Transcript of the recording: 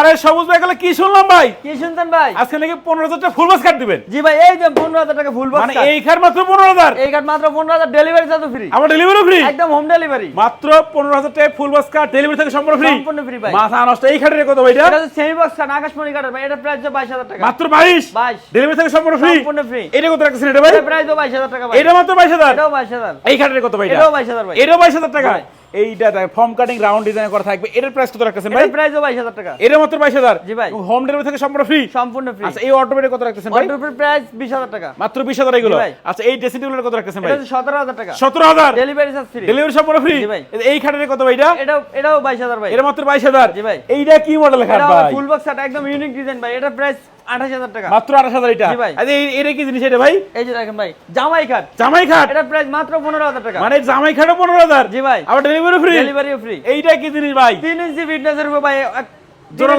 আরে সবুজ ভাই গেলে কি শুনলাম ভাই? কি শুনতেন ভাই? আজকে নাকি 15,000 টাকা ফুল বক্স কাট দিবেন। জি ভাই, এই যে 15,000 টাকা ফুল বক্স মানে এই খার মাত্র 15,000। এই কার্ড মাত্র 15,000, ডেলিভারি চার্জ ফ্রি। আমার ডেলিভারি ফ্রি। একদম হোম ডেলিভারি। মাত্র 15,000 টাকা ফুল বক্স কাট ডেলিভারি থেকে সম্পূর্ণ ফ্রি। সম্পূর্ণ ফ্রি ভাই। মাথা নষ্ট। এই খাটের কত ভাই এটা? এটা হচ্ছে সেমি বক্স কার্ড, আকাশমণি কার্ড ভাই। এটা প্রাইস 22,000 টাকা। মাত্র 22। 22 ডেলিভারি থেকে সম্পূর্ণ ফ্রি। সম্পূর্ণ ফ্রি। এটা কত রাখছেন এটা ভাই? এটা প্রাইস 22,000 টাকা ভাই। এটা মাত্র 22,000। এটাও 22,000। এই খাটের কত ভাই এটা? এটাও 22,000 ভাই। এটাও 22,000 টাকা। ভাই। এইটা ফর্ম কাটিং রাউন্ড ডিজাইন করা থাকবে। এটার প্রাইস কত রাখছেন ভাই? এটা প্রাইস 22,000 টাকা। এটা মাত্র 22,000। জি ভাই। হোম ডেলিভারি থেকে সম্পূর্ণ ফ্রি। সম্পূর্ণ ফ্রি। আচ্ছা এই অটোমেটিক কত রাখতেছেন ভাই? অটোর প্রাইস 20,000 টাকা। মাত্র 20,000 এগুলো। জি ভাই। আচ্ছা এই ড্রেসিং টেবিলের কত রাখতেছেন ভাই? এটা হচ্ছে 17,000 টাকা। 17,000। Delivery charge free. ডেলিভারি সম্পূর্ণ ফ্রি। জি ভাই। এই খাটের কত ভাই এটা? এটাও 22,000 ভাই। এটা মাত্র 22,000। জি ভাই। এইটা কি মডেল খাট এটা ভাই? ফুল বক্স কার্ড, একদম ইউনিক ডিজাইন ভাই। এটা প্রাইস 28,000 টাকা। মাত্র 28,000 এটা। জি ভাই। আচ্ছা এটা কি জিনিস এটা ভাই? এই যে দেখেন ভাই, জামাই কার্ড। জামাই খাট। এটা প্রাইস মাত্র 15,000 টাকা। মানে জামাই খাটও 15,000। জি ভাই। আবার ডেলিভারি ফ্রি। ডেলিভারিও ফ্রি। এইটা কি জিনিস ভাই? 3 ইঞ্চি ফিটনেসের উপর ভাই জোড়া